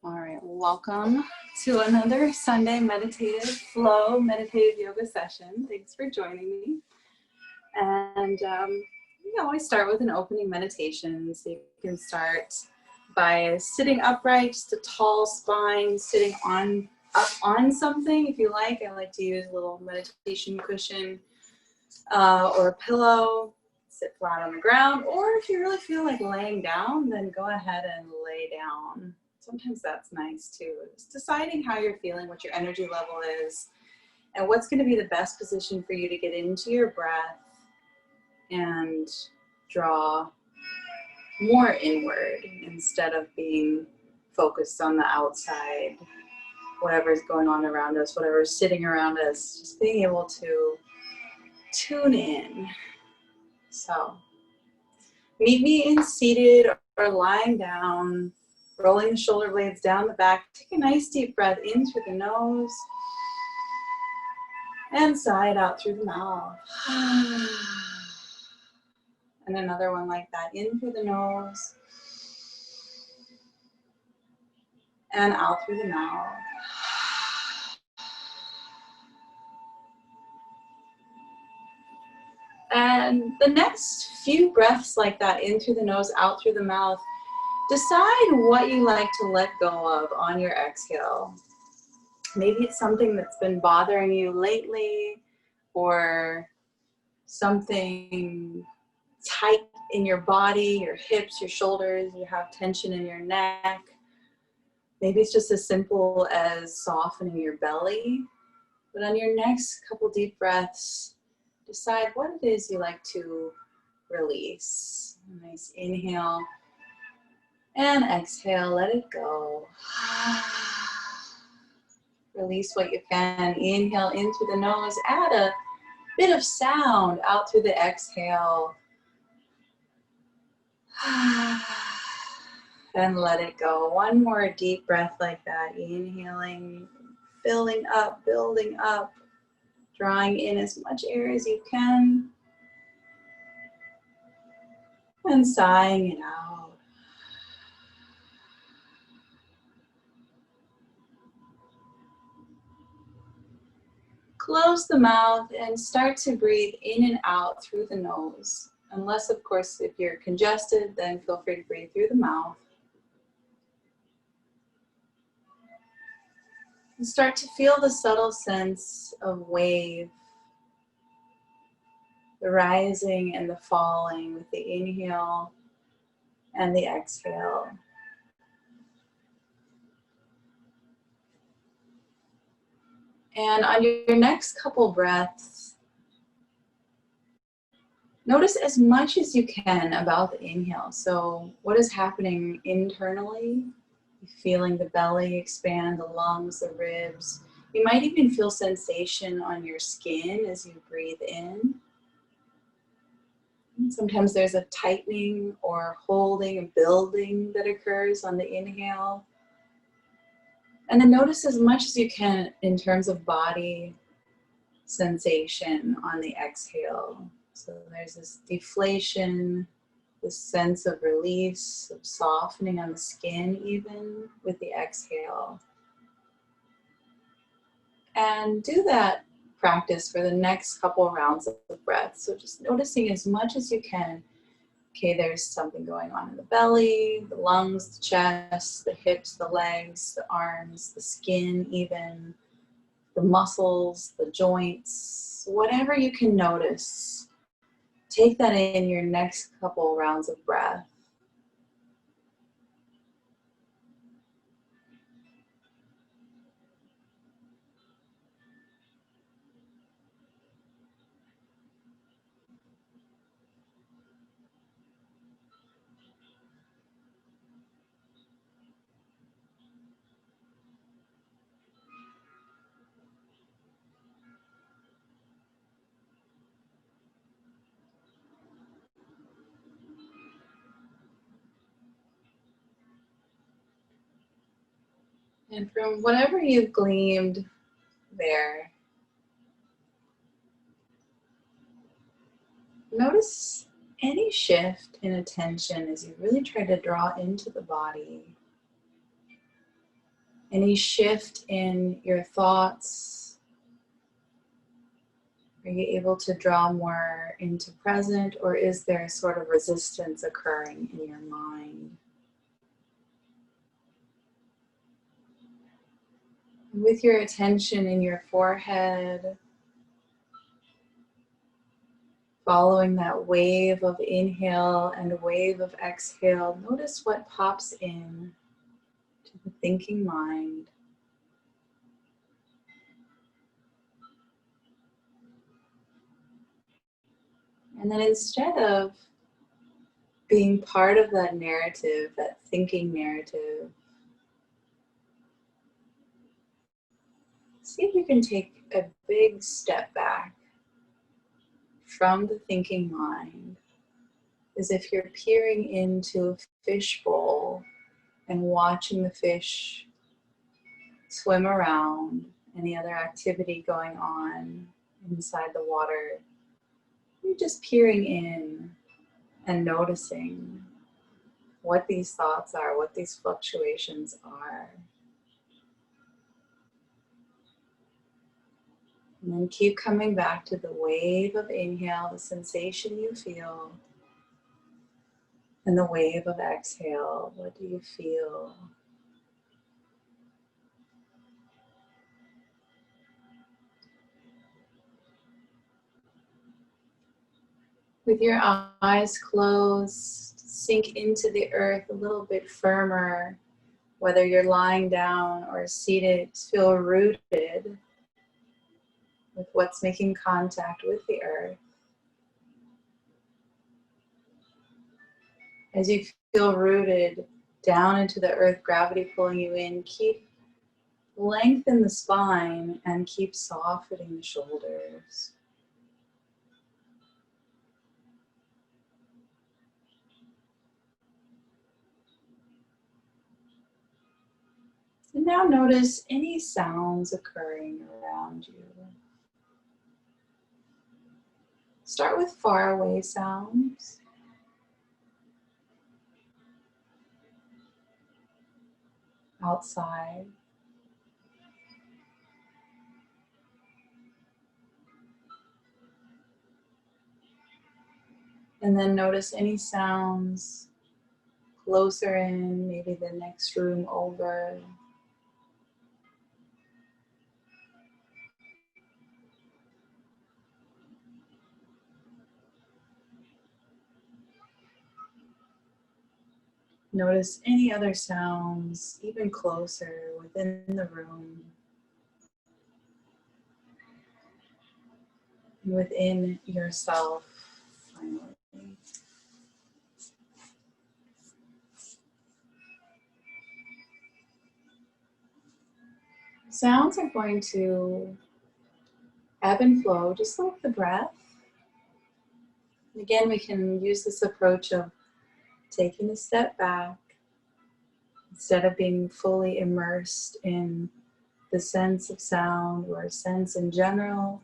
All right, welcome to another Sunday meditative flow, meditative yoga session. Thanks for joining me. And we always start with an opening meditation. So you can start by sitting upright, just a tall spine, sitting up on something if you like. I like to use a little meditation cushion or a pillow. Sit flat on the ground, or if you really feel like laying down, then go ahead and lay down. Sometimes that's nice too. Just deciding how you're feeling, what your energy level is, and what's going to be the best position for you to get into your breath and draw more inward instead of being focused on the outside, whatever's going on around us, whatever's sitting around us, just being able to tune in. So meet me in seated or lying down, rolling the shoulder blades down the back. Take a nice deep breath in through the nose and sigh it out through the mouth. And another one like that, in through the nose and out through the mouth. And the next few breaths like that, in through the nose, out through the mouth, decide what you like to let go of on your exhale. Maybe it's something that's been bothering you lately, or something tight in your body, your hips, your shoulders, you have tension in your neck. Maybe it's just as simple as softening your belly. But on your next couple deep breaths, decide what it is you like to release. A nice inhale and exhale, let it go. Release what you can. Inhale in through the nose, add a bit of sound out through the exhale. And let it go. One more deep breath like that. Inhaling, filling up, building up, drawing in as much air as you can. And sighing it out. Close the mouth and start to breathe in and out through the nose. Unless, of course, if you're congested, then feel free to breathe through the mouth. And start to feel the subtle sense of wave, the rising and the falling with the inhale and the exhale. And on your next couple breaths, notice as much as you can about the inhale. So what is happening internally? Feeling the belly expand, the lungs, the ribs. You might even feel sensation on your skin as you breathe in. Sometimes there's a tightening or holding, a building that occurs on the inhale. And then notice as much as you can in terms of body sensation on the exhale. So there's this deflation, this sense of release, of softening on the skin even with the exhale. And do that practice for the next couple rounds of breath. So just noticing as much as you can. Okay, there's something going on in the belly, the lungs, the chest, the hips, the legs, the arms, the skin even, the muscles, the joints, whatever you can notice. Take that in your next couple rounds of breath. And from whatever you've gleaned there, notice any shift in attention as you really try to draw into the body. Any shift in your thoughts? Are you able to draw more into present, or is there a sort of resistance occurring in your mind? With your attention in your forehead, following that wave of inhale and wave of exhale, notice what pops in to the thinking mind. And then instead of being part of that narrative, that thinking narrative, see if you can take a big step back from the thinking mind, as if you're peering into a fishbowl and watching the fish swim around, any other activity going on inside the water. You're just peering in and noticing what these thoughts are, what these fluctuations are. And then keep coming back to the wave of inhale, the sensation you feel, and the wave of exhale. What do you feel? With your eyes closed, sink into the earth a little bit firmer. Whether you're lying down or seated, feel rooted with what's making contact with the earth. As you feel rooted down into the earth, gravity pulling you in, keep lengthen the spine and keep softening the shoulders. And now notice any sounds occurring around you. Start with faraway sounds. Outside. And then notice any sounds closer in, maybe the next room over. Notice any other sounds, even closer within the room, and within yourself, finally. Sounds are going to ebb and flow, just like the breath. Again, we can use this approach of taking a step back. Instead of being fully immersed in the sense of sound or sense in general,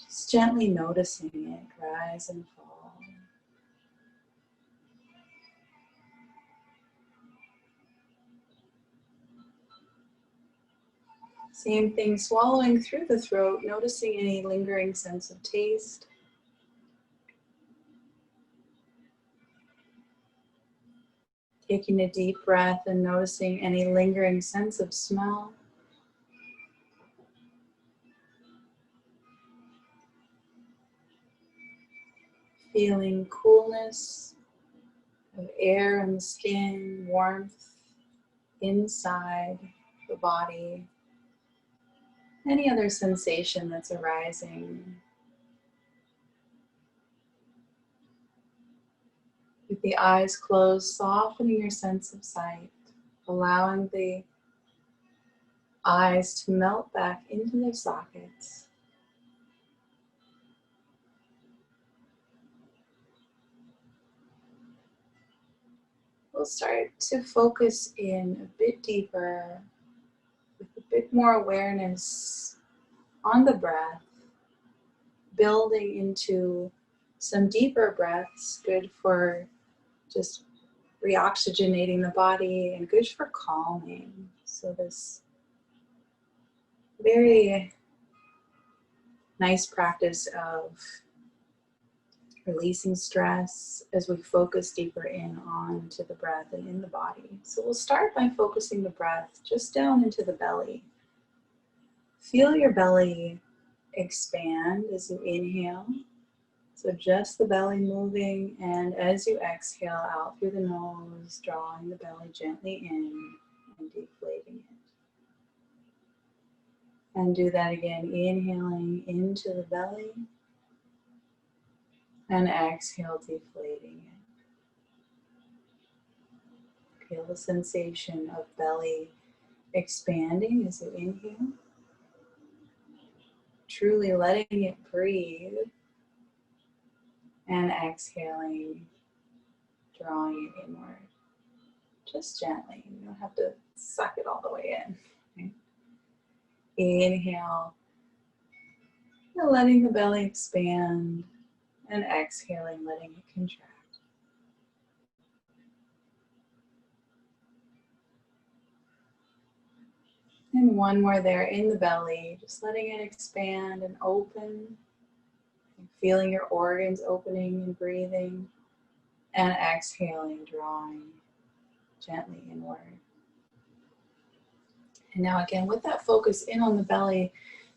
just gently noticing it rise and fall. Same thing, swallowing through the throat, noticing any lingering sense of taste. Taking a deep breath and noticing any lingering sense of smell. Feeling coolness of air in the skin, warmth inside the body. Any other sensation that's arising. With the eyes closed, softening your sense of sight, allowing the eyes to melt back into their sockets. We'll start to focus in a bit deeper, with a bit more awareness on the breath, building into some deeper breaths, good for just reoxygenating the body and good for calming. So this very nice practice of releasing stress as we focus deeper in on to the breath and in the body. So we'll start by focusing the breath just down into the belly. Feel your belly expand as you inhale. So just the belly moving, and as you exhale out through the nose, drawing the belly gently in and deflating it. And do that again, inhaling into the belly and exhale, deflating it. Feel the sensation of belly expanding as you inhale. Truly letting it breathe and exhaling, drawing it inward. Just gently, you don't have to suck it all the way in. Okay? Inhale, letting the belly expand, and exhaling, letting it contract. And one more there in the belly, just letting it expand and open, and feeling your organs opening and breathing, and exhaling, drawing gently inward. And now again, with that focus in on the belly,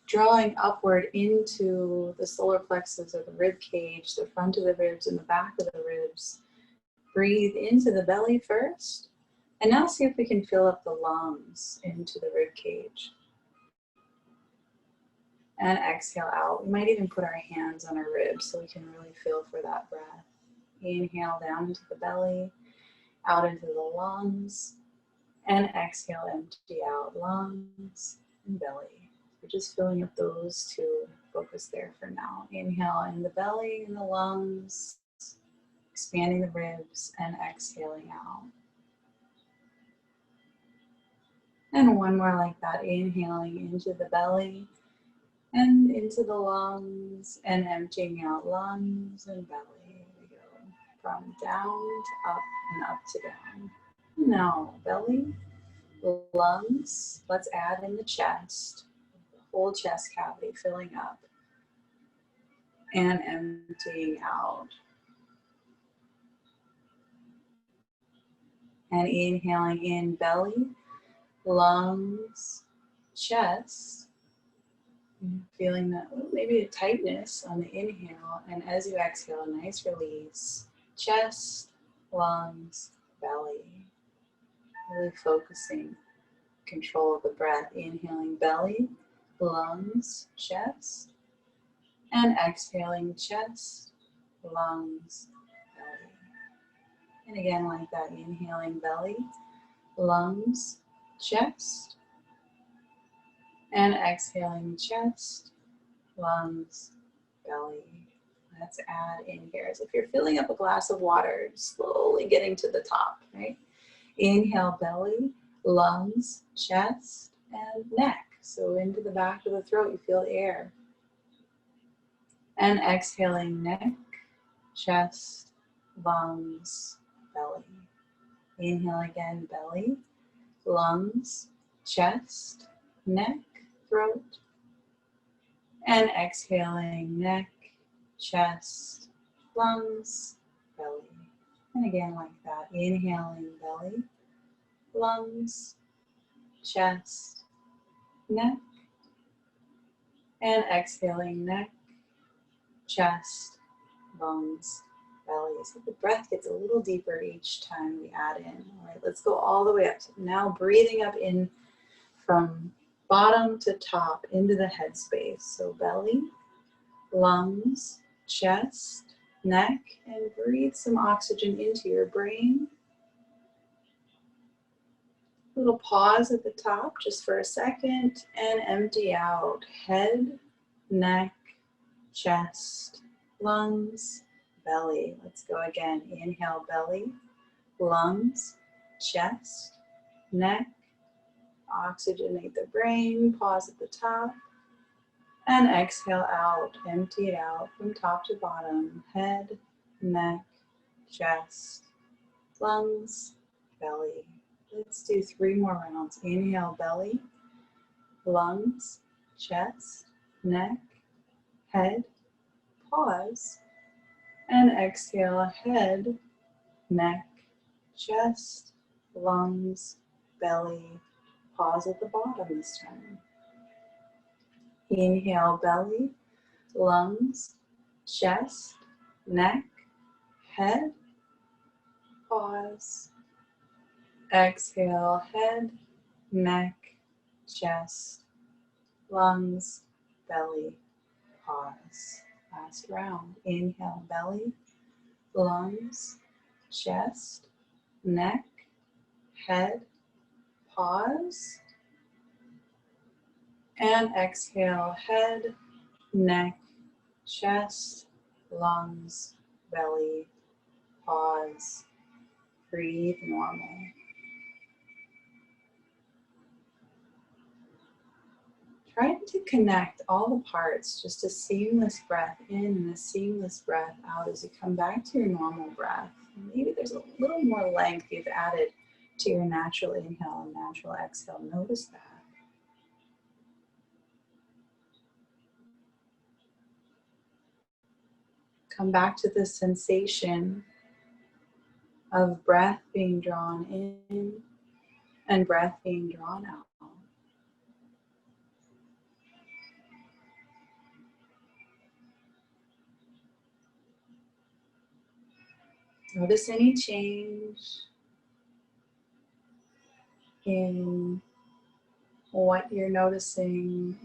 drawing upward into the solar plexus or the rib cage, the front of the ribs and the back of the ribs. Breathe into the belly first, and now see if we can fill up the lungs into the rib cage. And exhale out. We might even put our hands on our ribs so we can really feel for that breath. Inhale down into the belly, out into the lungs, and exhale, empty out lungs and belly. We're just filling up those two. Focus there for now. Inhale in the belly, in the lungs, expanding the ribs, and exhaling out. And one more like that, inhaling into the belly and into the lungs, and emptying out lungs and belly. We go from down to up and up to down. Now, belly, lungs, let's add in the chest, the whole chest cavity filling up and emptying out. And inhaling in belly, lungs, chest, feeling that maybe a tightness on the inhale, and as you exhale, a nice release, chest, lungs, belly. Really focusing control of the breath, inhaling belly, lungs, chest, and exhaling chest, lungs, belly. And again like that, inhaling belly, lungs, chest, and exhaling chest, lungs, belly. Let's add in here as if you're filling up a glass of water, slowly getting to the top, right? Inhale belly, lungs, chest, and neck. So into the back of the throat, you feel air. And exhaling neck, chest, lungs, belly. Inhale again, belly, lungs, chest, neck, throat. And exhaling neck, chest, lungs, belly. And again like that, inhaling belly, lungs, chest, neck, and exhaling neck, chest, lungs, belly. So the breath gets a little deeper each time we add in. All right, let's go all the way up. Now breathing up in from bottom to top into the headspace. So belly, lungs, chest, neck, and breathe some oxygen into your brain. Little pause at the top just for a second and empty out. Head, neck, chest, lungs, belly. Let's go again. Inhale belly, lungs, chest, neck. Oxygenate the brain. Pause at the top. And exhale out. Empty it out from top to bottom. Head, neck, chest, lungs, belly. Let's do 3 more rounds. Inhale, belly, lungs, chest, neck, head, pause. And exhale, head, neck, chest, lungs, belly. Pause at the bottom this time. Inhale, belly, lungs, chest, neck, head, pause. Exhale, head, neck, chest, lungs, belly, pause. Last round. Inhale, belly, lungs, chest, neck, head, pause. And exhale, head, neck, chest, lungs, belly, pause. Breathe normal. Try to connect all the parts, just a seamless breath in and a seamless breath out as you come back to your normal breath. Maybe there's a little more length you've added to your natural inhale and natural exhale. Notice that. Come back to the sensation of breath being drawn in and breath being drawn out. Notice any change in what you're noticing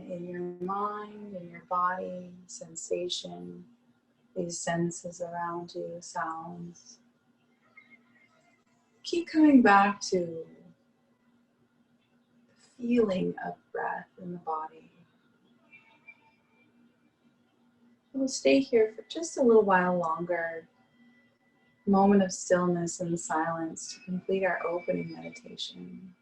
in your mind, in your body, sensation, these senses around you, sounds. Keep coming back to the feeling of breath in the body. We'll stay here for just a little while longer. Moment of stillness and silence to complete our opening meditation.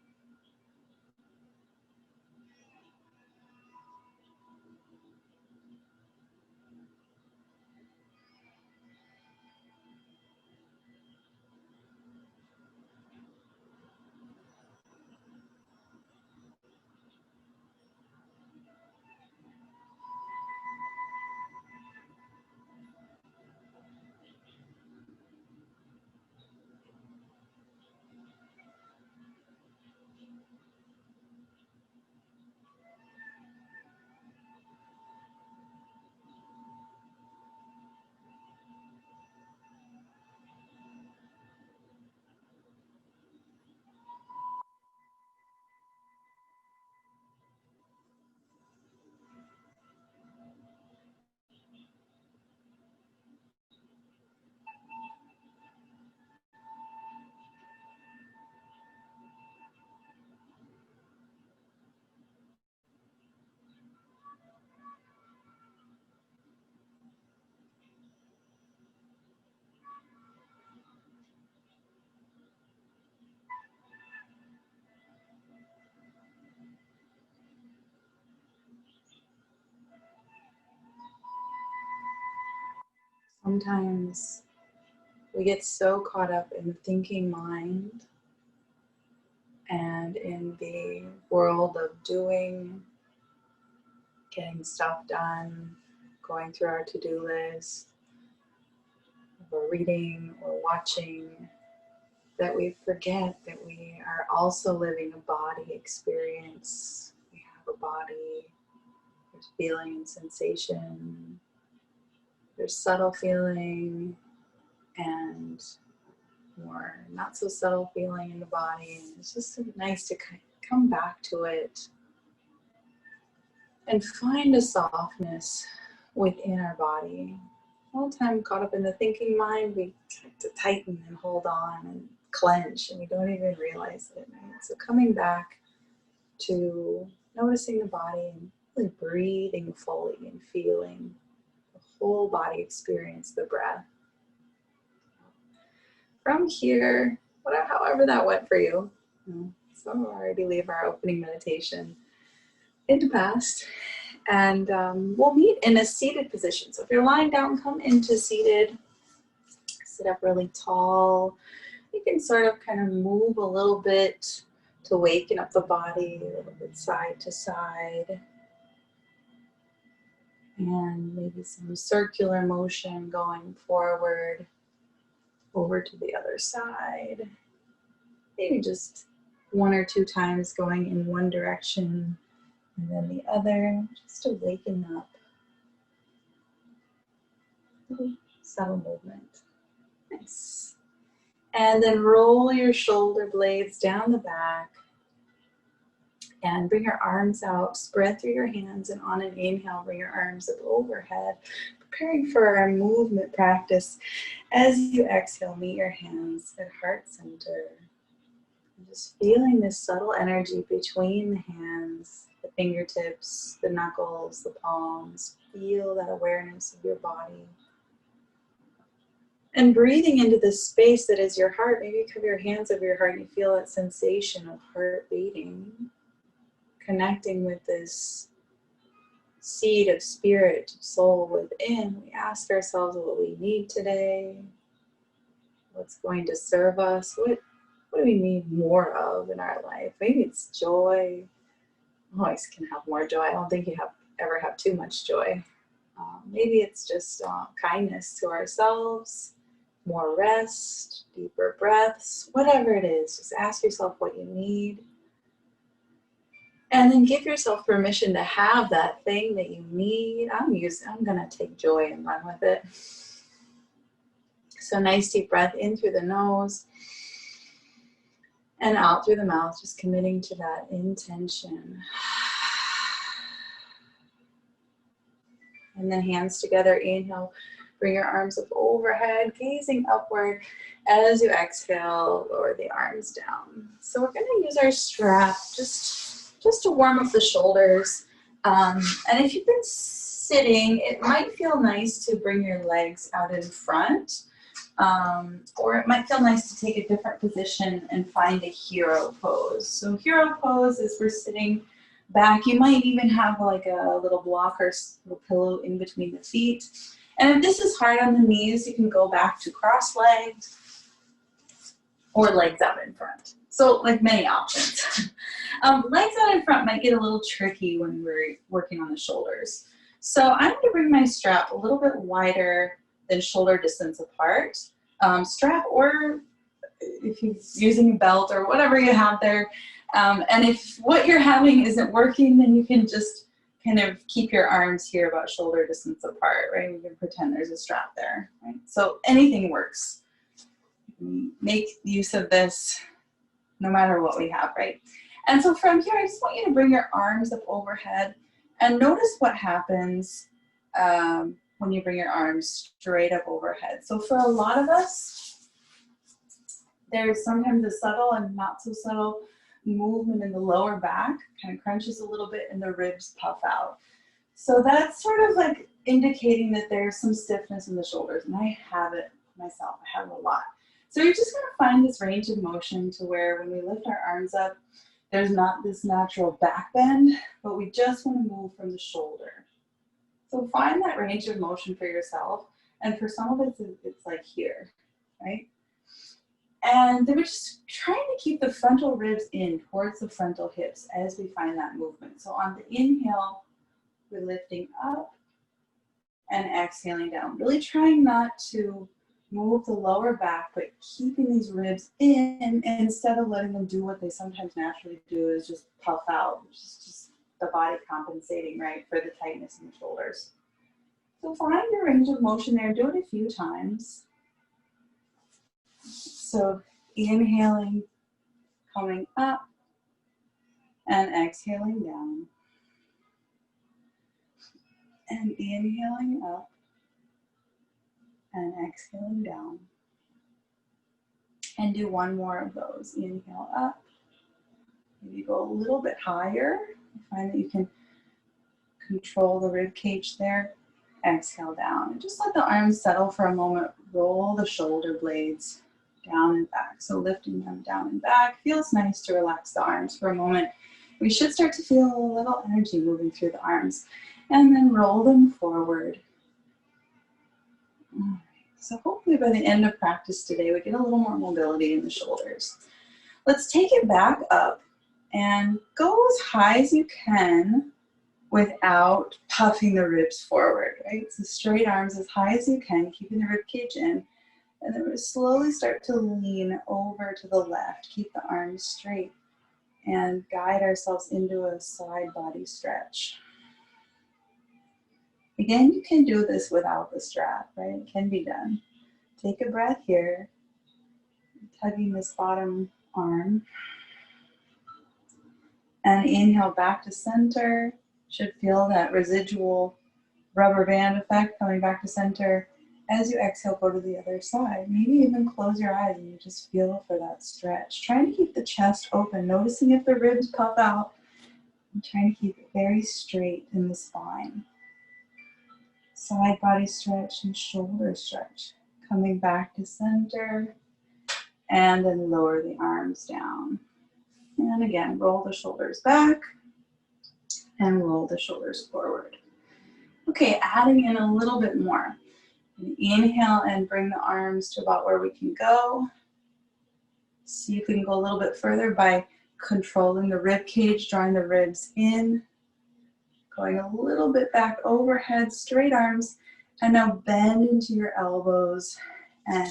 Sometimes we get so caught up in the thinking mind and in the world of doing, getting stuff done, going through our to-do list, or reading or watching, that we forget that we are also living a body experience. We have a body, there's feeling and sensation, there's subtle feeling and more not so subtle feeling in the body. And it's just nice to come back to it and find a softness within our body. All the time caught up in the thinking mind, we tend to tighten and hold on and clench, and we don't even realize it. Right? So coming back to noticing the body and really breathing fully and feeling the whole body experience the breath. From here, however that went for you. So we'll already leave our opening meditation in the past. And we'll meet in a seated position. So if you're lying down, come into seated. Sit up really tall. You can sort of kind of move a little bit to waken up the body, a little bit side to side. And maybe some circular motion going forward, over to the other side. Maybe just 1 or 2 times going in one direction and then the other, just to waken up. Subtle movement. Nice. And then roll your shoulder blades down the back and bring your arms out, spread through your hands, and on an inhale, bring your arms up overhead, preparing for our movement practice. As you exhale, meet your hands at heart center. And just feeling this subtle energy between the hands, the fingertips, the knuckles, the palms. Feel that awareness of your body. And breathing into this space that is your heart. Maybe you cover your hands over your heart and you feel that sensation of heart beating. Connecting with this seed of spirit, soul within. We ask ourselves what we need today. What's going to serve us? What do we need more of in our life? Maybe it's joy. Always can have more joy. I don't think you ever have too much joy. Maybe it's just kindness to ourselves, more rest, deeper breaths, whatever it is. Just ask yourself what you need. And then give yourself permission to have that thing that you need. I'm gonna take joy and run with it. So nice deep breath in through the nose and out through the mouth, just committing to that intention. And then hands together, inhale, bring your arms up overhead, gazing upward. As you exhale, lower the arms down. So we're gonna use our strap just to warm up the shoulders. And if you've been sitting, it might feel nice to bring your legs out in front. Or it might feel nice to take a different position and find a hero pose. So hero pose is we're sitting back. You might even have like a little block or little pillow in between the feet. And if this is hard on the knees, you can go back to cross-legged or legs out in front. So like many options. Legs out in front might get a little tricky when we're working on the shoulders. So I'm going to bring my strap a little bit wider than shoulder distance apart. Strap, or if you're using a belt or whatever you have there. And if what you're having isn't working, then you can just kind of keep your arms here about shoulder distance apart, right? We can pretend there's a strap there, right? So anything works. Make use of this no matter what we have, right? And so from here, I just want you to bring your arms up overhead and notice what happens when you bring your arms straight up overhead. So for a lot of us, there's sometimes a subtle and not so subtle movement in the lower back, kind of crunches a little bit and the ribs puff out. So that's sort of like indicating that there's some stiffness in the shoulders, and I have it myself, I have it a lot. So you're just gonna find this range of motion to where when we lift our arms up, there's not this natural back bend, but we just wanna move from the shoulder. So find that range of motion for yourself, and for some of it, it's like here, right? And then we're just trying to keep the frontal ribs in towards the frontal hips as we find that movement. So on the inhale, we're lifting up and exhaling down. Really trying not to move the lower back, but keeping these ribs in instead of letting them do what they sometimes naturally do, is just puff out, which is just the body compensating, right, for the tightness in the shoulders. So find your range of motion there. Do it a few times. So inhaling, coming up, and exhaling down. And inhaling up, and exhaling down. And do one more of those. Inhale up. Maybe go a little bit higher. Find that you can control the rib cage there. Exhale down. And just let the arms settle for a moment. Roll the shoulder blades down and back. So lifting them down and back. Feels nice to relax the arms for a moment. We should start to feel a little energy moving through the arms. And then roll them forward. All right. So hopefully by the end of practice today, we get a little more mobility in the shoulders. Let's take it back up and go as high as you can without puffing the ribs forward, right? So straight arms as high as you can, keeping the rib cage in. And then we'll slowly start to lean over to the left. Keep the arms straight and guide ourselves into a side body stretch. Again, you can do this without the strap, right? It can be done. Take a breath here, tugging this bottom arm. And inhale back to center. Should feel that residual rubber band effect coming back to center. As you exhale, go to the other side. Maybe even close your eyes and you just feel for that stretch. Trying to keep the chest open, noticing if the ribs puff out. And trying to keep it very straight in the spine. Side body stretch and shoulder stretch. Coming back to center. And then lower the arms down. And again, roll the shoulders back. And roll the shoulders forward. Okay, adding in a little bit more. Inhale and bring the arms to about where we can go. See if we can go a little bit further by controlling the rib cage, drawing the ribs in. Going a little bit back overhead, straight arms. And now bend into your elbows. And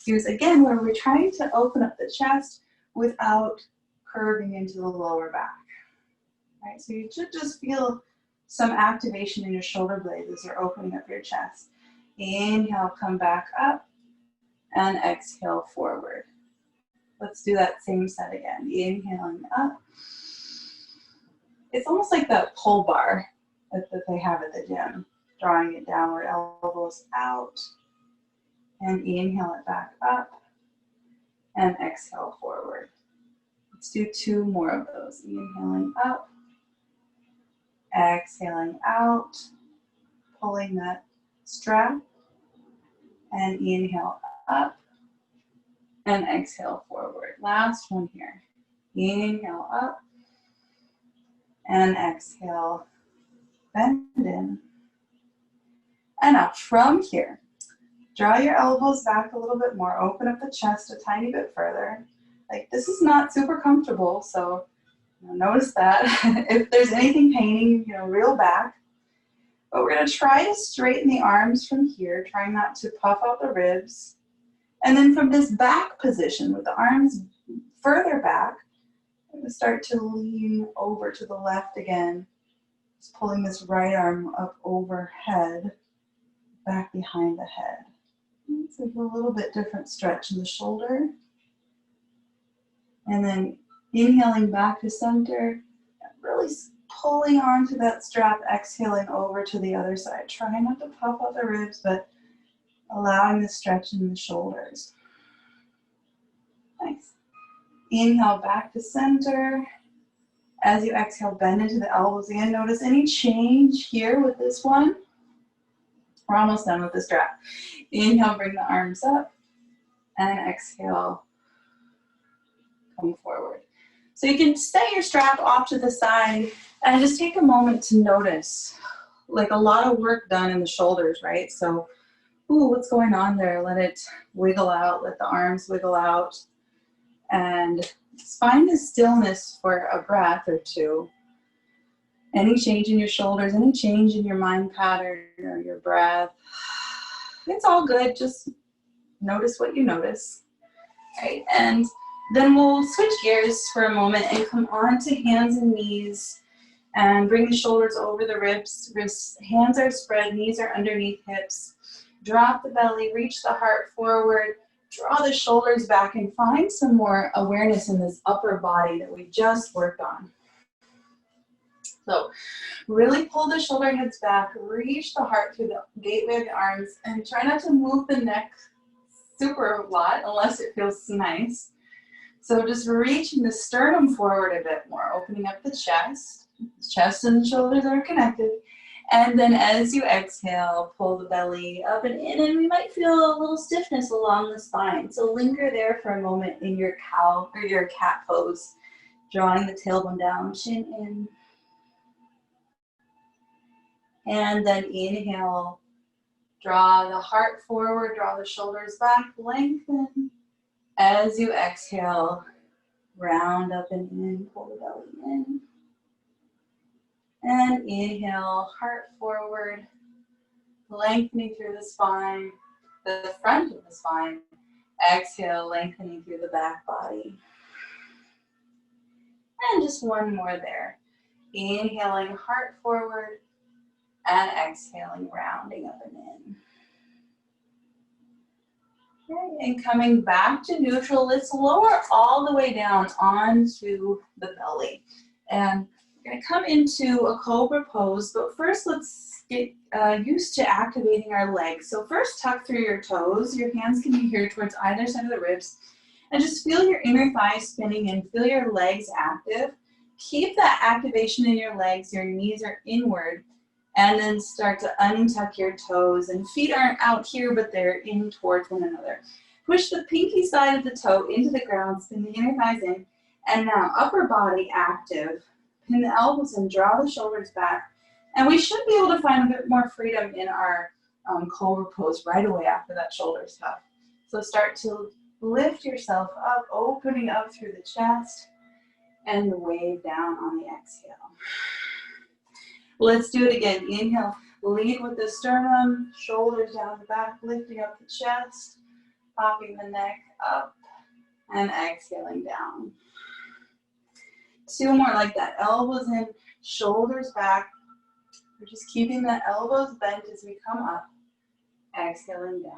here's again where we're trying to open up the chest without curving into the lower back. Right, so you should just feel some activation in your shoulder blades as you're opening up your chest. Inhale, come back up, and exhale forward. Let's do that same set again. Inhaling up. It's almost like that pull bar that they have at the gym. Drawing it downward, elbows out, and inhale it back up, and exhale forward. Let's do 2 more of those. Inhaling up. Exhaling out, pulling that strap, and inhale up, and exhale forward. Last one here. Inhale up, and exhale, bend in. And now from here, draw your elbows back a little bit more, open up the chest a tiny bit further. Like this is not super comfortable, so notice that. If there's anything paining, reel back. But we're going to try to straighten the arms from here, trying not to puff out the ribs. And then from this back position, with the arms further back, I'm going to start to lean over to the left again. Just pulling this right arm up overhead, back behind the head. It's a little bit different stretch in the shoulder. And then inhaling back to center, really pulling onto that strap, exhaling over to the other side. Try not to puff out the ribs, but allowing the stretch in the shoulders. Nice. Inhale back to center. As you exhale, bend into the elbows again. Notice any change here with this one. We're almost done with the strap. Inhale, bring the arms up, and exhale, come forward. So you can set your strap off to the side and just take a moment to notice, like a lot of work done in the shoulders, right? So, ooh, what's going on there? Let it wiggle out, let the arms wiggle out, and just find the stillness for a breath or two. Any change in your shoulders, any change in your mind pattern or your breath, it's all good. Just notice what you notice, right? And then we'll switch gears for a moment and come on to hands and knees and bring the shoulders over the ribs. Hands are spread, knees are underneath hips. Drop the belly, reach the heart forward, draw the shoulders back, and find some more awareness in this upper body that we just worked on. So really pull the shoulder heads back, reach the heart through the gateway of the arms, and try not to move the neck super a lot unless it feels nice. So just reaching the sternum forward a bit more, opening up the chest. The chest and the shoulders are connected. And then as you exhale, pull the belly up and in, and we might feel a little stiffness along the spine. So linger there for a moment in your cow or your cat pose, drawing the tailbone down, chin in. And then inhale, Draw the heart forward, draw the shoulders back, lengthen. As you exhale, round up and in, pull the belly in. And inhale, heart forward, lengthening through the spine, the front of the spine. Exhale, lengthening through the back body. And just one more there. Inhaling, heart forward, and exhaling, rounding up and in. Okay, and coming back to neutral, let's lower all the way down onto the belly. And we're going to come into a cobra pose, but first let's get used to activating our legs. So first tuck through your toes. Your hands can be here towards either side of the ribs. And just feel your inner thighs spinning and feel your legs active. Keep that activation in your legs. Your knees are inward. And then start to untuck your toes. And feet aren't out here, but they're in towards one another. Push the pinky side of the toe into the ground. Spin the inner thighs in. And now upper body active. Pin the elbows and draw the shoulders back. And we should be able to find a bit more freedom in our cobra pose right away after that shoulder tuck. So start to lift yourself up, opening up through the chest. And the wave down on the exhale. Let's do it again. Inhale, lead with the sternum, shoulders down the back, lifting up the chest, popping the neck up, and exhaling down. Two more like that. Elbows in, shoulders back. We're just keeping the elbows bent as we come up, exhaling down.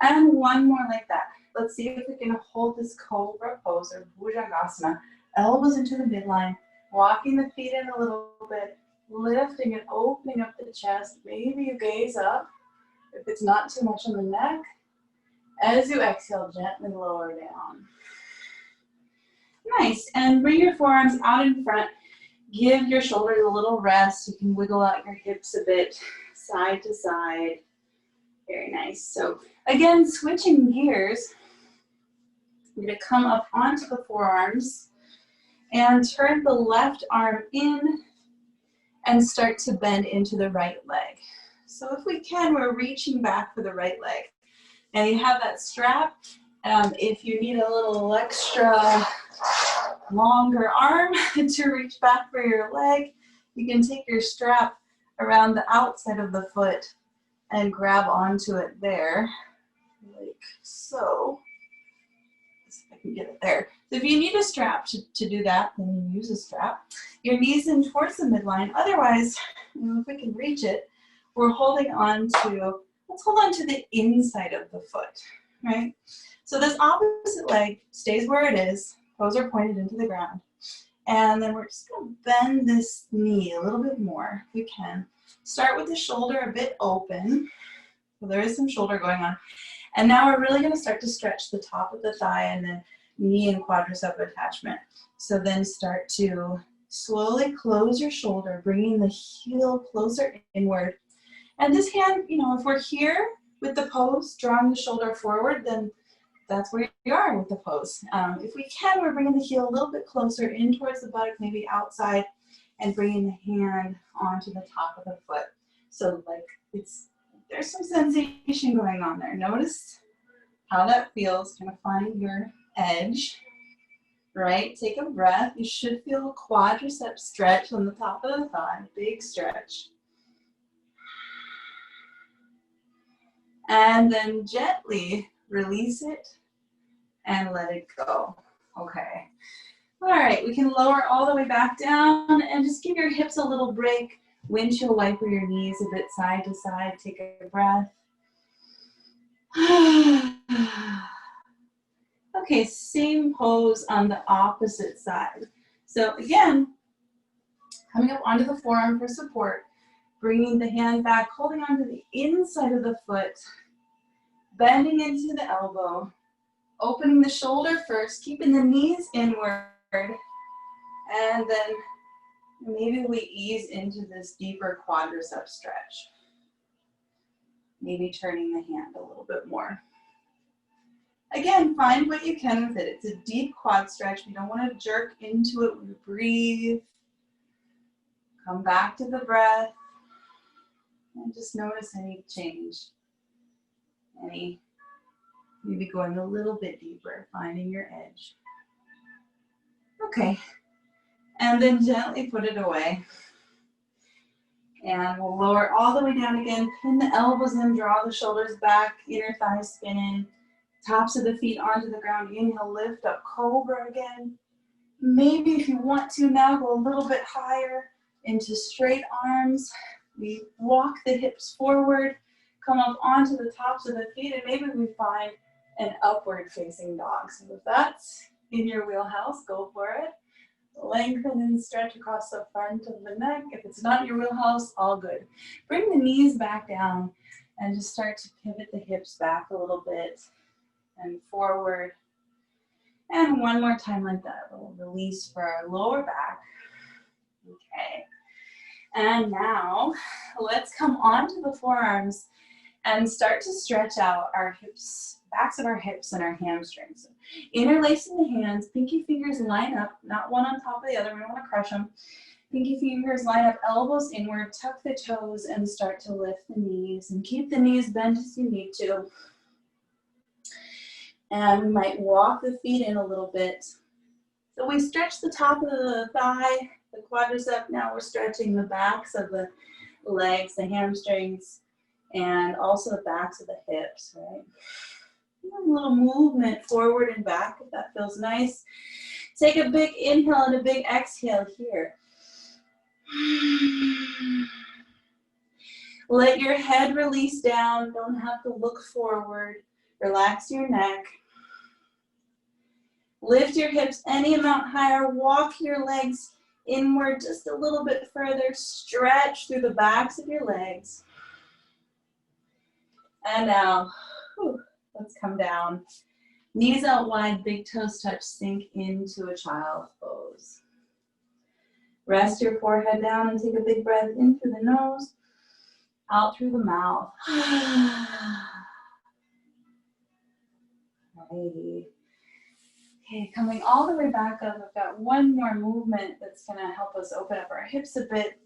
And one more like that. Let's see if we can hold this cobra pose or bhujangasana. Elbows into the midline, walking the feet in a little bit, lifting and opening up the chest. Maybe you gaze up if it's not too much on the neck. As you exhale, gently lower down. Nice, and bring your forearms out in front. Give your shoulders a little rest. You can wiggle out your hips a bit, side to side. Very nice. So again, switching gears, I'm going to come up onto the forearms and turn the left arm in and start to bend into the right leg. So if we can, we're reaching back for the right leg. And you have that strap. If you need a little extra longer arm to reach back for your leg, you can take your strap around the outside of the foot and grab onto it there, like so. See if I can get it there. So if you need a strap to do that, then you use a strap. Your knees in towards the midline. Otherwise, if we can reach it, we're holding on to, let's hold on to the inside of the foot, right? So this opposite leg stays where it is. Toes are pointed into the ground. And then we're just going to bend this knee a little bit more if we can. Start with the shoulder a bit open. So there is some shoulder going on. And now we're really going to start to stretch the top of the thigh and then knee and quadricep attachment. So then start to slowly close your shoulder, bringing the heel closer inward. And this hand, if we're here with the pose, drawing the shoulder forward, then that's where you are with the pose. If we can, we're bringing the heel a little bit closer in towards the buttock, maybe outside, and bringing the hand onto the top of the foot. So like there's some sensation going on there. Notice how that feels. Kind of find your edge, right? Take a breath. You should feel a quadricep stretch on the top of the thigh, big stretch. And then gently release it and let it go. Okay. All right, we can lower all the way back down and just give your hips a little break. Windshield wiper your knees a bit side to side. Take a breath. Okay, same pose on the opposite side. So again, coming up onto the forearm for support, bringing the hand back, holding onto the inside of the foot, bending into the elbow, opening the shoulder first, keeping the knees inward, and then maybe we ease into this deeper quadricep stretch. Maybe turning the hand a little bit more. Again, find what you can with it. It's a deep quad stretch. We don't want to jerk into it. We breathe. Come back to the breath. And just notice any change. Maybe going a little bit deeper, finding your edge. Okay, and then gently put it away. And we'll lower all the way down again, pin the elbows in, draw the shoulders back, inner thighs spin in, tops of the feet onto the ground. Inhale, lift up, cobra again. Maybe if you want to now, go a little bit higher into straight arms. We walk the hips forward, come up onto the tops of the feet, and maybe we find an upward facing dog. So if that's in your wheelhouse, go for it. Lengthen and stretch across the front of the neck. If it's not in your wheelhouse, all good. Bring the knees back down and just start to pivot the hips back a little bit and forward. And one more time like that. We'll release for our lower back. Okay. And now let's come onto the forearms and start to stretch out our hips, backs of our hips and our hamstrings. So interlacing the hands, pinky fingers line up, not one on top of the other, we don't want to crush them. Pinky fingers line up, elbows inward, tuck the toes and start to lift the knees and keep the knees bent as you need to. And we might walk the feet in a little bit. So we stretch the top of the thigh, the quadricep. Now we're stretching the backs of the legs, the hamstrings, and also the backs of the hips, right? A little movement forward and back if that feels nice. Take a big inhale and a big exhale here. Let your head release down. Don't have to look forward. Relax your neck. Lift your hips any amount higher. Walk your legs inward just a little bit further. Stretch through the backs of your legs. And now, let's come down. Knees out wide, big toes touch, sink into a child's pose. Rest your forehead down and take a big breath in through the nose, out through the mouth. Alrighty. Okay, coming all the way back up, I've got one more movement that's gonna help us open up our hips a bit.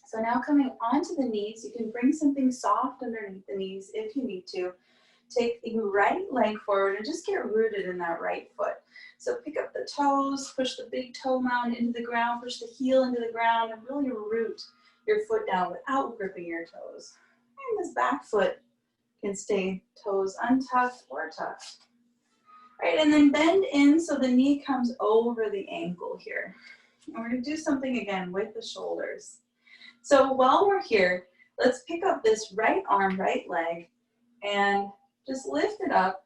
So now coming onto the knees, you can bring something soft underneath the knees if you need to. Take the right leg forward and just get rooted in that right foot. So pick up the toes, push the big toe mound into the ground, push the heel into the ground, and really root your foot down without gripping your toes. And this back foot can stay toes untucked or tucked. Right, and then bend in so the knee comes over the ankle here. And we're gonna do something again with the shoulders. So while we're here, let's pick up this right arm, right leg, and just lift it up.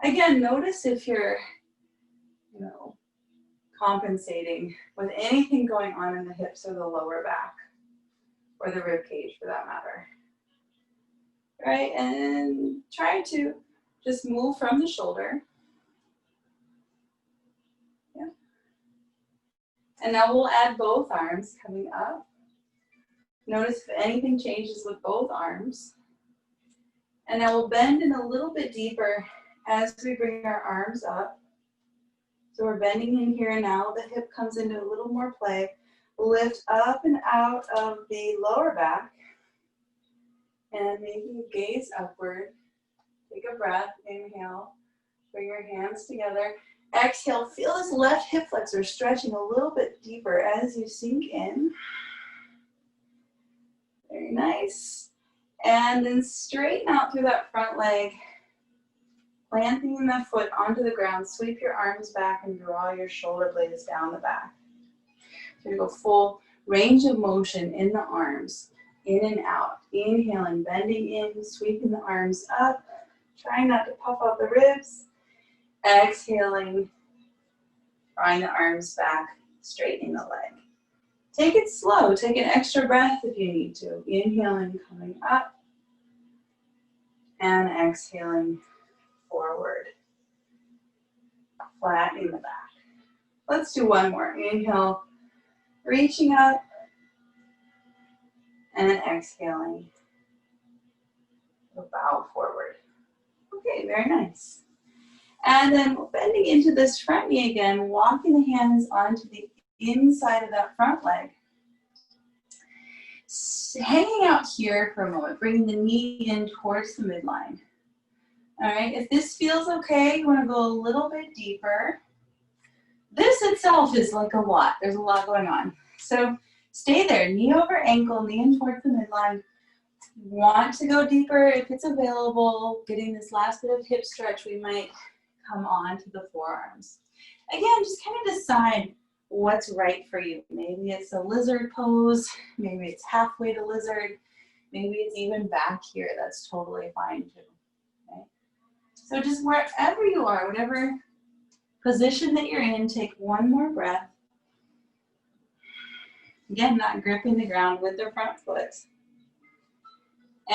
Again, notice if you're, compensating with anything going on in the hips or the lower back, or the rib cage for that matter. Right, and try to just move from the shoulder. Yeah. And now we'll add both arms coming up. Notice if anything changes with both arms. And now we'll bend in a little bit deeper as we bring our arms up. So we're bending in here now. The hip comes into a little more play. Lift up and out of the lower back. And maybe gaze upward. Take a breath, inhale. Bring your hands together. Exhale, feel this left hip flexor stretching a little bit deeper as you sink in. Very nice. And then straighten out through that front leg. Planting the foot onto the ground, sweep your arms back and draw your shoulder blades down the back. So you go full range of motion in the arms, in and out. Inhaling, bending in, sweeping the arms up. Trying not to puff out the ribs. Exhaling, drawing the arms back, straightening the leg. Take it slow. Take an extra breath if you need to. Inhaling, coming up. And exhaling forward. Flat in the back. Let's do one more. Inhale, reaching up. And exhaling. Bow forward. Okay, very nice. And then bending into this front knee again, walking the hands onto the inside of that front leg. hanging out here for a moment, bringing the knee in towards the midline. All right, if this feels okay, you want to go a little bit deeper. This itself is like a lot. There's a lot going on. So stay there, knee over ankle, knee in towards the midline. Want to go deeper if it's available. Getting this last bit of hip stretch, we might come on to the forearms. Again, just kind of decide what's right for you. Maybe it's a lizard pose. Maybe it's halfway to lizard. Maybe it's even back here. That's totally fine too. Okay? So just wherever you are, whatever position that you're in, take one more breath. Again, not gripping the ground with the front foot.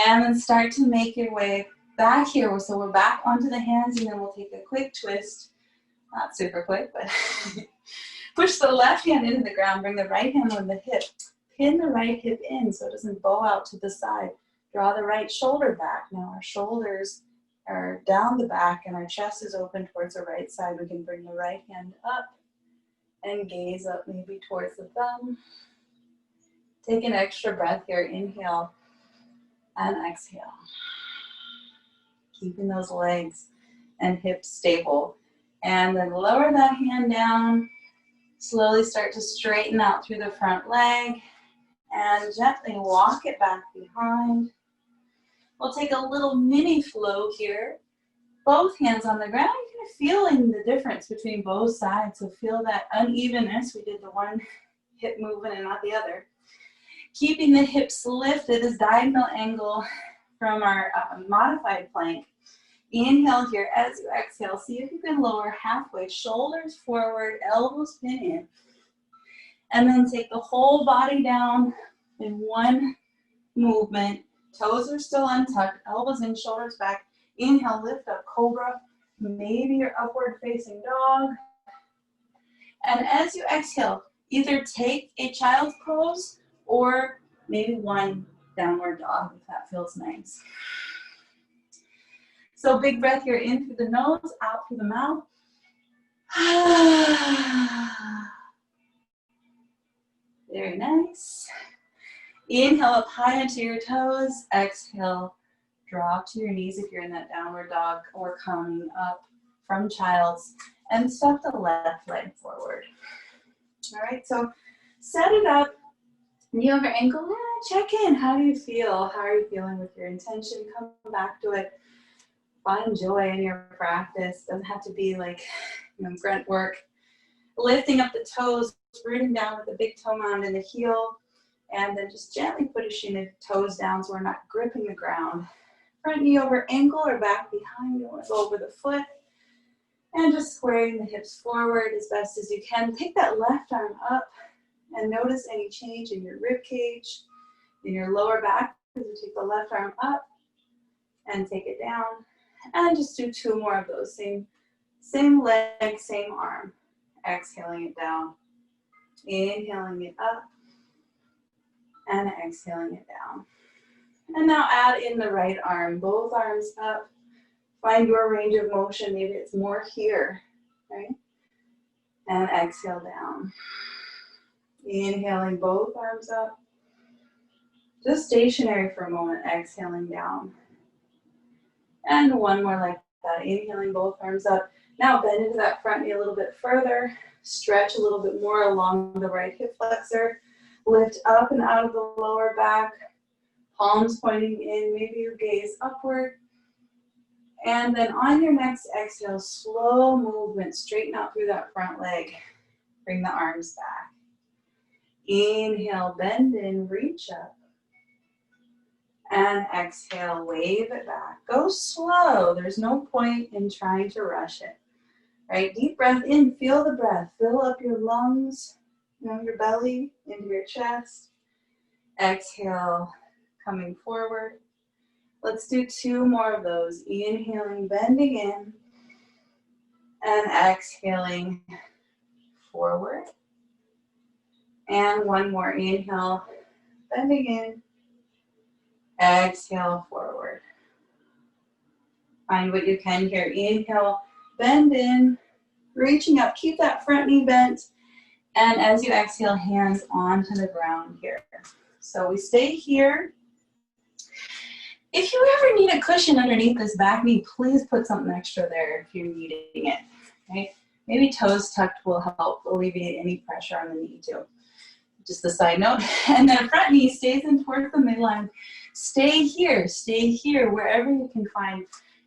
And then start to make your way back here. So we're back onto the hands, and then we'll take a quick twist. Not super quick, but push the left hand into the ground. Bring the right hand on the hip. Pin the right hip in so it doesn't bow out to the side. Draw the right shoulder back. Now our shoulders are down the back and our chest is open towards the right side. We can bring the right hand up and gaze up maybe towards the thumb. Take an extra breath here. Inhale and exhale. Keeping those legs and hips stable. And then lower that hand down. Slowly start to straighten out through the front leg. And gently walk it back behind. We'll take a little mini flow here. Both hands on the ground. You're kind of feeling the difference between both sides. So feel that unevenness. We did the one hip movement and not the other. Keeping the hips lifted, this diagonal angle from our modified plank. Inhale here as you exhale. See if you can lower halfway, shoulders forward, elbows pin in. And then take the whole body down in one movement. Toes are still untucked, elbows in, shoulders back. Inhale, lift up, cobra. Maybe your upward facing dog. And as you exhale, either take a child's pose or maybe one downward dog if that feels nice. So big breath here in through the nose, out through the mouth. Very nice. Inhale up high into your toes. Exhale, drop to your knees if you're in that downward dog or coming up from child's. And step the left leg forward. All right, so set it up. Knee over ankle, check in. How do you feel? How are you feeling with your intention? Come back to it. Find joy in your practice. Doesn't have to be like, grunt work. Lifting up the toes, rooting down with the big toe mound and the heel, and then just gently pushing the toes down so we're not gripping the ground. Front knee over ankle or back behind. You want to go over the foot. And just squaring the hips forward as best as you can. Take that left arm up. And notice any change in your rib cage, in your lower back, as you take the left arm up and take it down. And just do two more of those. Same leg, same arm. Exhaling it down. Inhaling it up. And exhaling it down. And now add in the right arm. Both arms up. Find your range of motion. Maybe it's more here. Right? And exhale down. Inhaling both arms up. Just stationary for a moment, exhaling down. And one more like that, inhaling both arms up. Now bend into that front knee a little bit further. Stretch a little bit more along the right hip flexor. Lift up and out of the lower back. Palms pointing in, maybe your gaze upward. And then on your next exhale, slow movement, straighten out through that front leg. Bring the arms back. Inhale, bend in, reach up. And exhale, wave it back. Go slow. There's no point in trying to rush it. Right? Deep breath in, feel the breath. Fill up your lungs, your belly, into your chest. Exhale, coming forward. Let's do two more of those. Inhaling, bending in. And exhaling, forward. And one more, inhale, bending in, exhale, forward. Find what you can here. Inhale, bend in, reaching up, keep that front knee bent, and as you exhale, hands onto the ground here. So we stay here. If you ever need a cushion underneath this back knee, please put something extra there if you're needing it, right? Maybe toes tucked will help alleviate any pressure on the knee too. Just a side note. And then front knee stays in towards the midline. Stay here, wherever you can find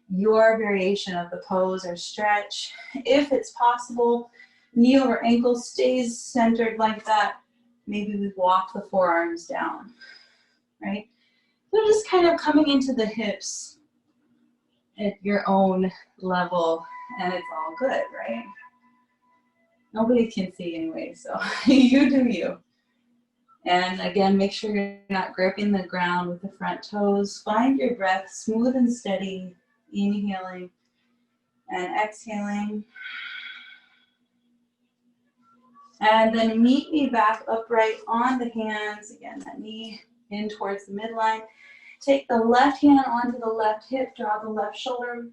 your variation of the pose or stretch. If it's possible, knee over ankle stays centered like that. Maybe we walk the forearms down, right? So just kind of coming into the hips at your own level, and it's all good, right? Nobody can see anyway, so you do you. And again, make sure you're not gripping the ground with the front toes. Find your breath smooth and steady, inhaling and exhaling. And then meet me back upright on the hands. Again, that knee in towards the midline. Take the left hand onto the left hip, draw the left shoulder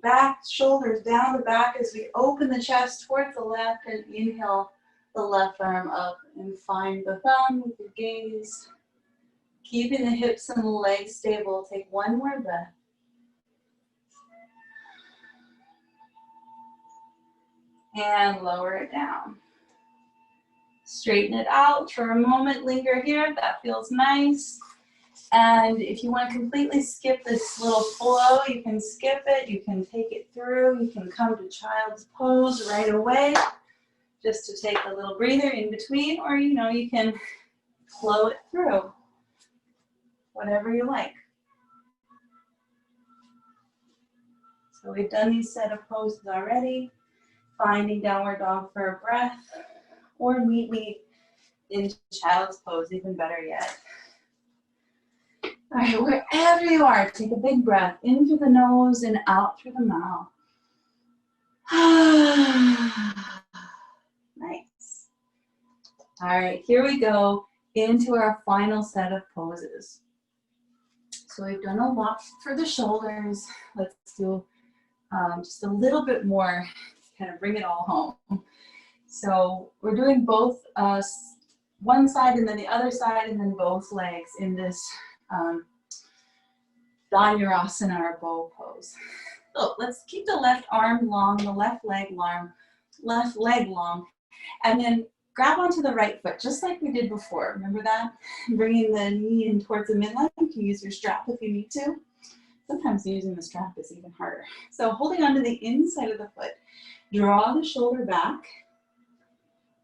back, shoulders down the back as we open the chest towards the left and inhale the left arm up and find the thumb with your gaze. Keeping the hips and the legs stable. Take one more breath. And lower it down. Straighten it out for a moment. Linger here. That feels nice. And if you want to completely skip this little flow, you can skip it. You can take it through. You can come to child's pose right away, just to take a little breather in between, or you can flow it through, whatever you like. So we've done these set of poses already. Finding downward dog for a breath, or meet me in child's pose, even better yet. All right, wherever you are, take a big breath in through the nose and out through the mouth. Nice. All right, here we go into our final set of poses. So we've done a lot for the shoulders. Let's do just a little bit more, kind of bring it all home. So we're doing both one side and then the other side and then both legs in this Dhanurasana or bow pose. So let's keep the left arm long, the left leg long, and then grab onto the right foot, just like we did before. Remember that? Bringing the knee in towards the midline. You can use your strap if you need to. Sometimes using the strap is even harder. So holding onto the inside of the foot, draw the shoulder back,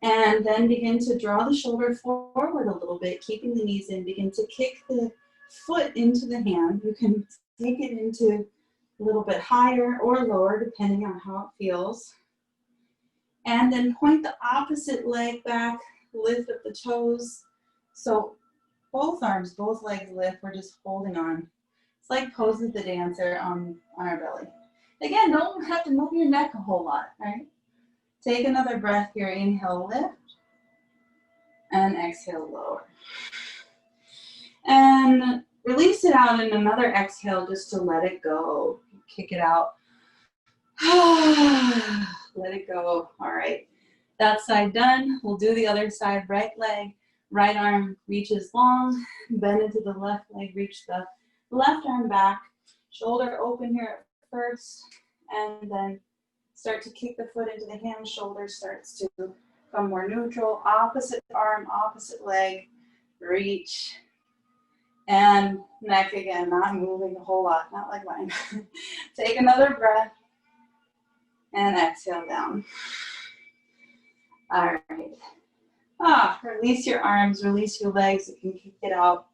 and then begin to draw the shoulder forward a little bit, keeping the knees in. Begin to kick the foot into the hand. You can take it into a little bit higher or lower, depending on how it feels. And then point the opposite leg back, lift up the toes. So both arms, both legs lift, we're just holding on. It's like Pose of the Dancer on our belly. Again, don't have to move your neck a whole lot, right? Take another breath here. Inhale, lift, and exhale, lower. And release it out in another exhale just to let it go. Kick it out. Let it go. All right. That side done. We'll do the other side. Right leg, right arm reaches long. Bend into the left leg. Reach the left arm back. Shoulder open here at first. And then start to kick the foot into the hand. Shoulder starts to become more neutral. Opposite arm, opposite leg. Reach. And neck again, not moving a whole lot, not like mine. Take another breath and exhale down. All right. Release your arms, release your legs. You can kick it out.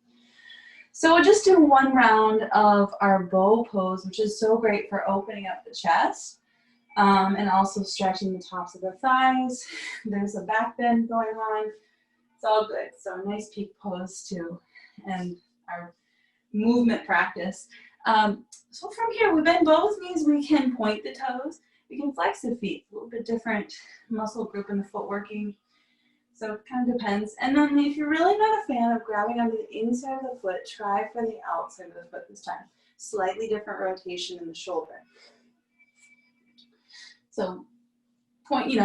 So we'll just do one round of our bow pose, which is so great for opening up the chest and also stretching the tops of the thighs. There's a back bend going on. It's all good. So a nice peak pose too. And our movement practice. So from here, we bend both knees. We can point the toes. We can flex the feet. A little bit different muscle group in the foot working. So it kind of depends. And then if you're really not a fan of grabbing onto the inside of the foot, try for the outside of the foot this time. Slightly different rotation in the shoulder. So point,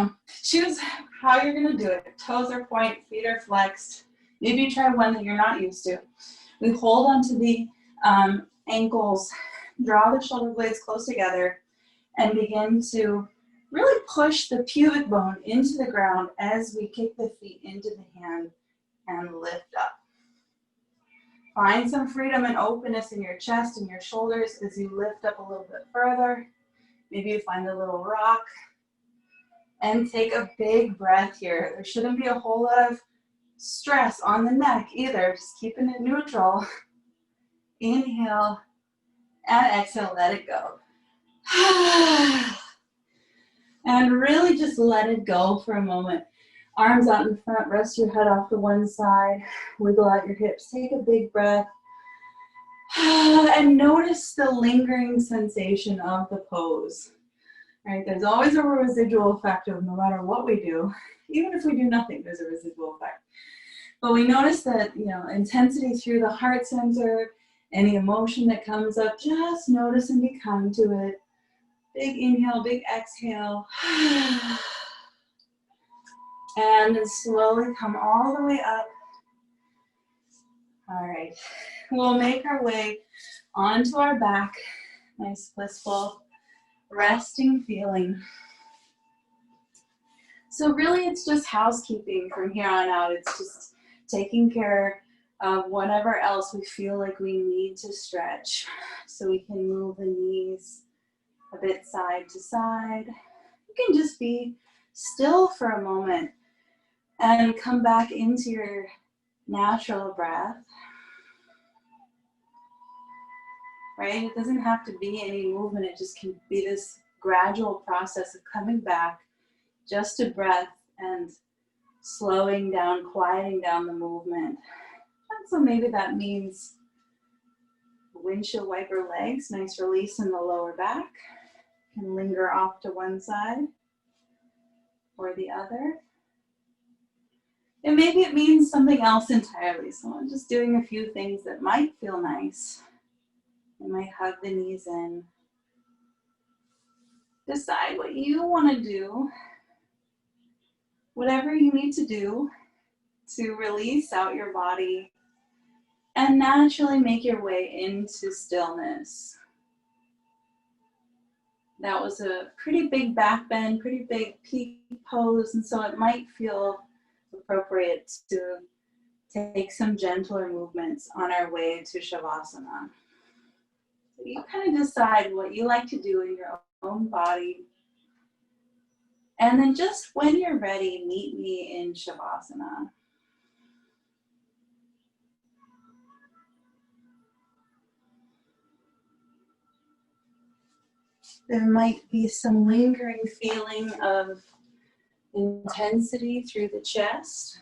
choose how you're going to do it. Toes are point, feet are flexed. Maybe try one that you're not used to. We hold onto the ankles, draw the shoulder blades close together, and begin to really push the pubic bone into the ground as we kick the feet into the hand and lift up. Find some freedom and openness in your chest and your shoulders as you lift up a little bit further. Maybe you find a little rock. And take a big breath here. There shouldn't be a whole lot of stress on the neck either. Just keeping it neutral. Inhale and exhale, let it go. And really just let it go for a moment. Arms out in front, rest your head off to one side, wiggle out your hips, take a big breath. And notice the lingering sensation of the pose. Right? There's always a residual effect of no matter what we do. Even if we do nothing, there's a residual effect. But we notice that, intensity through the heart center, any emotion that comes up, just notice and be kind to it. Big inhale, big exhale. And then slowly come all the way up. All right. We'll make our way onto our back. Nice, blissful, resting feeling. So really it's just housekeeping from here on out. It's just taking care of whatever else we feel like we need to stretch. So we can move the knees a bit side to side. You can just be still for a moment and come back into your natural breath. Right? It doesn't have to be any movement. It just can be this gradual process of coming back just to breath and slowing down, quieting down the movement. And so maybe that means windshield wiper legs, nice release in the lower back. Can linger off to one side or the other. And maybe it means something else entirely. So I'm just doing a few things that might feel nice. You might hug the knees in. Decide what you want to do. Whatever you need to do to release out your body and naturally make your way into stillness. That was a pretty big back bend, pretty big peak pose, and so it might feel appropriate to take some gentler movements on our way to Shavasana. So you kind of decide what you like to do in your own body. And then just when you're ready, meet me in Shavasana. There might be some lingering feeling of intensity through the chest.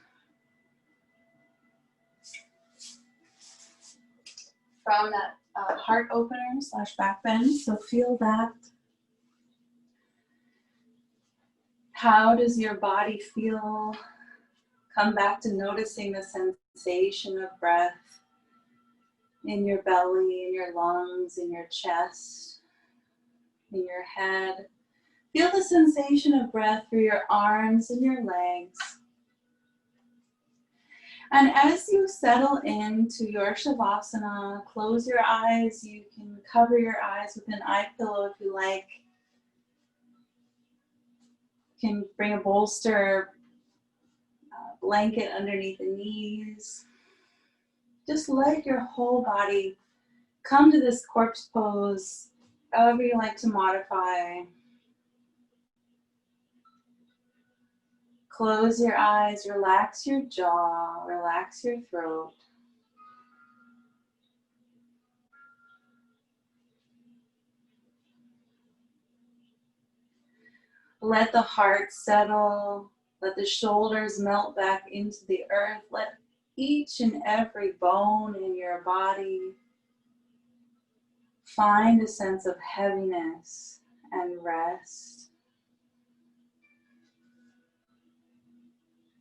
From that heart opener / back bend, so feel that. How does your body feel? Come back to noticing the sensation of breath in your belly, in your lungs, in your chest, in your head. Feel the sensation of breath through your arms and your legs. And as you settle into your Shavasana, close your eyes. You can cover your eyes with an eye pillow if you like. You can bring a bolster, blanket underneath the knees. Just let your whole body come to this corpse pose, however you like to modify. Close your eyes, relax your jaw, relax your throat. Let the heart settle, let the shoulders melt back into the earth. Let each and every bone in your body find a sense of heaviness and rest.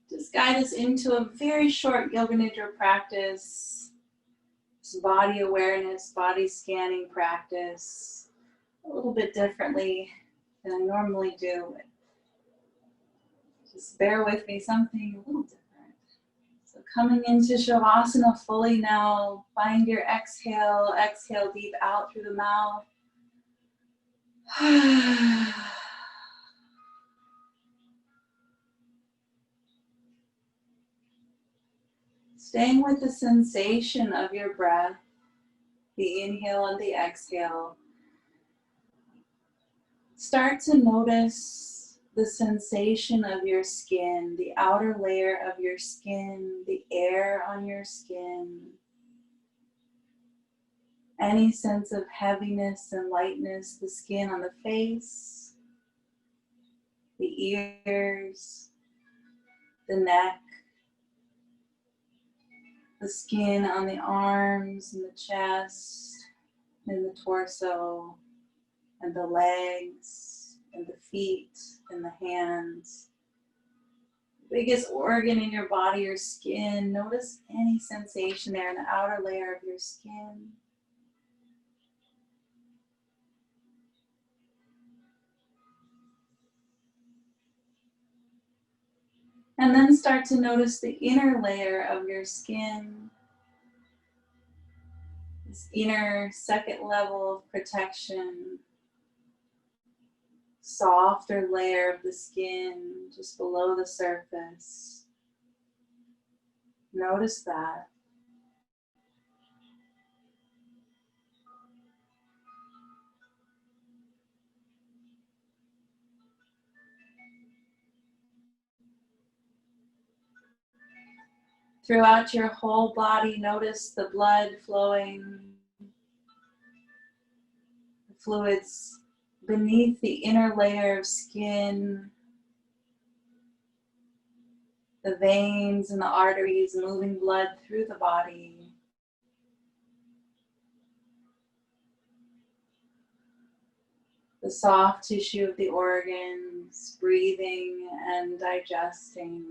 Just guide us into a very short Yoga Nidra practice. This body awareness, body scanning practice. A little bit differently than I normally do. Just bear with me, something a little different. So coming into Shavasana fully now, find your exhale. Exhale deep out through the mouth. Staying with the sensation of your breath, the inhale and the exhale. Start to notice the sensation of your skin, the outer layer of your skin, the air on your skin. Any sense of heaviness and lightness, the skin on the face, the ears, the neck, the skin on the arms and the chest and the torso and the legs and the feet and the hands. Biggest organ in your body, your skin. Notice any sensation there in the outer layer of your skin. And then start to notice the inner layer of your skin. This inner second level of protection. Softer layer of the skin just below the surface. Notice that. Throughout your whole body, notice the blood flowing, the fluids beneath the inner layer of skin, the veins and the arteries moving blood through the body. The soft tissue of the organs, breathing and digesting.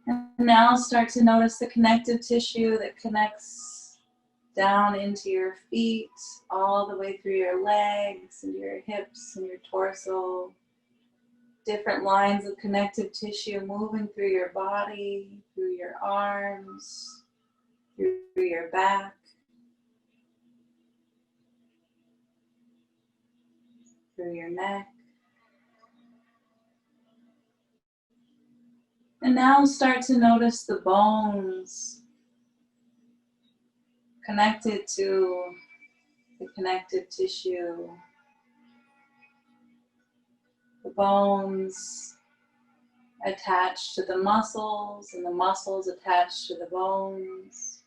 And now start to notice the connective tissue that connects down into your feet, all the way through your legs and your hips and your torso. Different lines of connective tissue moving through your body, through your arms, through your back, through your neck. And now start to notice the bones connected to the connective tissue. The bones attached to the muscles and the muscles attached to the bones.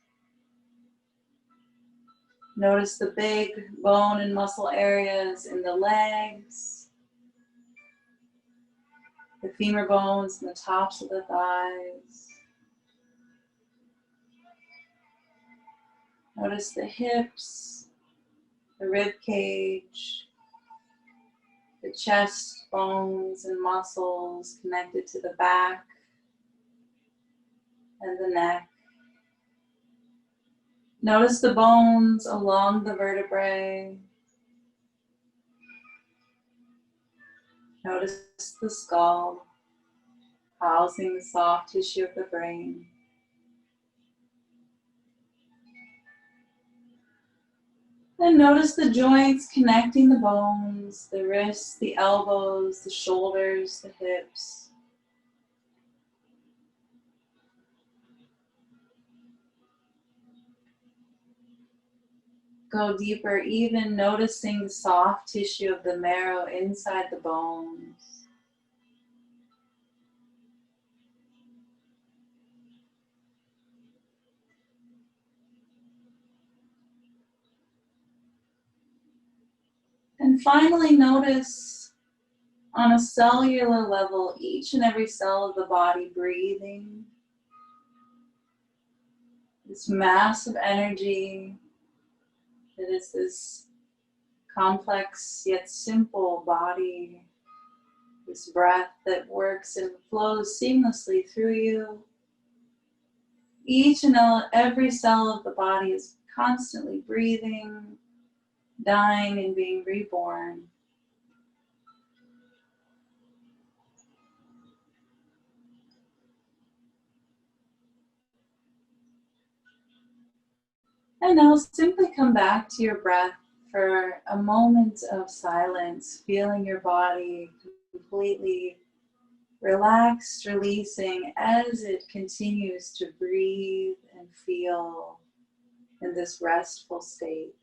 Notice the big bone and muscle areas in the legs, the femur bones and the tops of the thighs. Notice the hips, the rib cage, the chest bones and muscles connected to the back and the neck. Notice the bones along the vertebrae. Notice the skull, housing the soft tissue of the brain. And notice the joints connecting the bones, the wrists, the elbows, the shoulders, the hips. Go deeper, even noticing the soft tissue of the marrow inside the bones. And finally, notice on a cellular level, each and every cell of the body breathing. This massive energy that is this complex yet simple body, this breath that works and flows seamlessly through you. Each and every cell of the body is constantly breathing, dying and being reborn. And now simply come back to your breath for a moment of silence, feeling your body completely relaxed, releasing as it continues to breathe and feel in this restful state.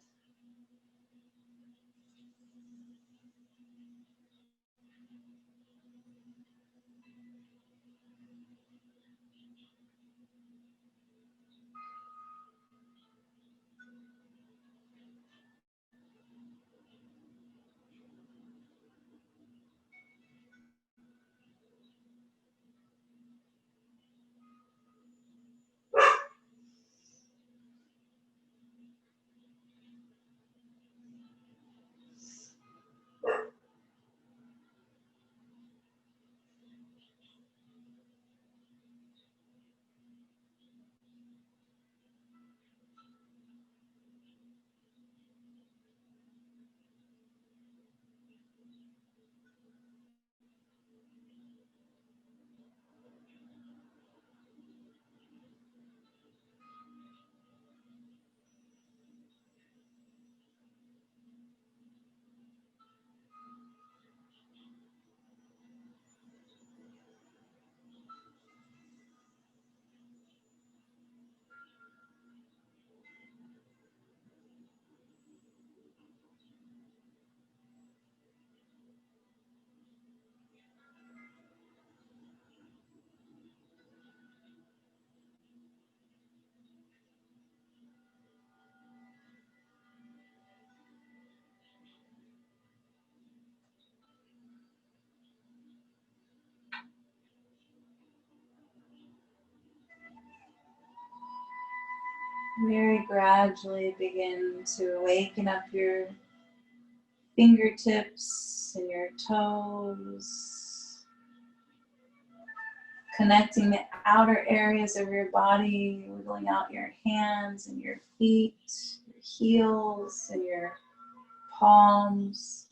Very gradually begin to awaken up your fingertips and your toes, connecting the outer areas of your body, wiggling out your hands and your feet, your heels and your palms,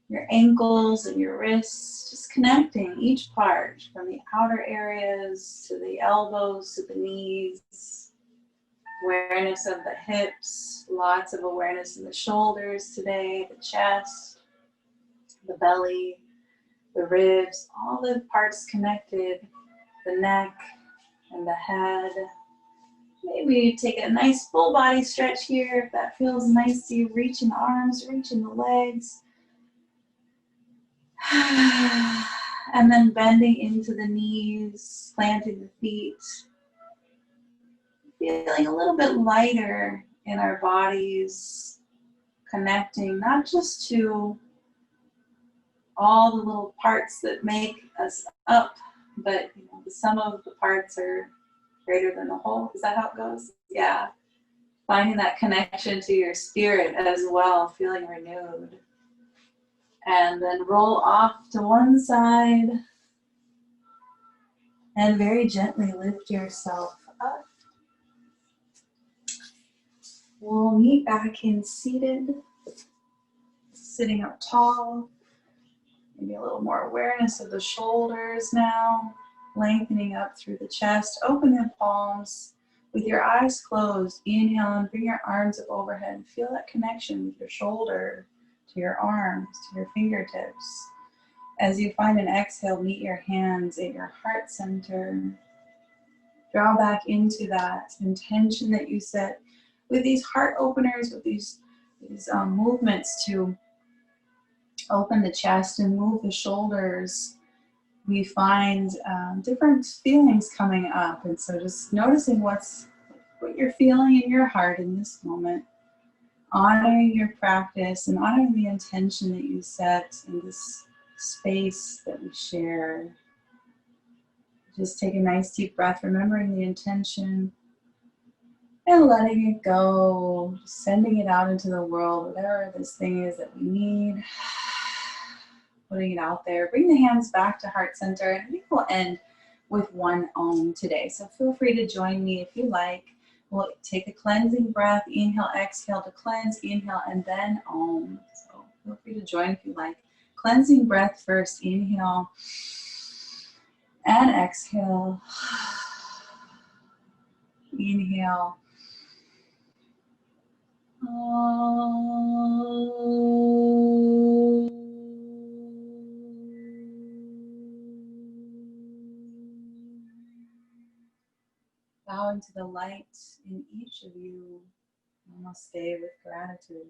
your ankles and your wrists, just connecting each part from the outer areas to the elbows to the knees. Awareness of the hips, lots of awareness in the shoulders today, the chest, the belly, the ribs, all the parts connected, the neck and the head. Maybe take a nice full body stretch here if that feels nice to you, reaching the arms, reaching the legs. And then bending into the knees, planting the feet. Feeling a little bit lighter in our bodies, connecting not just to all the little parts that make us up, but the sum of the parts are greater than the whole. Is that how it goes? Yeah. Finding that connection to your spirit as well, feeling renewed. And then roll off to one side and very gently lift yourself up. We'll meet back in seated, sitting up tall. Maybe a little more awareness of the shoulders now, lengthening up through the chest. Open the palms with your eyes closed. Inhale and bring your arms up overhead. Feel that connection with your shoulder to your arms, to your fingertips. As you find an exhale, meet your hands at your heart center. Draw back into that intention that you set with these heart openers, with these movements to open the chest and move the shoulders. We find different feelings coming up, and so just noticing what you're feeling in your heart in this moment, honoring your practice and honoring the intention that you set in this space that we share. Just take a nice deep breath, remembering the intention and letting it go, just sending it out into the world, whatever this thing is that we need. Putting it out there. Bring the hands back to heart center, and I think we'll end with one Om today. So feel free to join me if you like. We'll take a cleansing breath. Inhale, exhale to cleanse. Inhale, and then Om. So feel free to join if you like. Cleansing breath first. Inhale and exhale. Inhale. Bow into the light in each of you. Namaste with gratitude.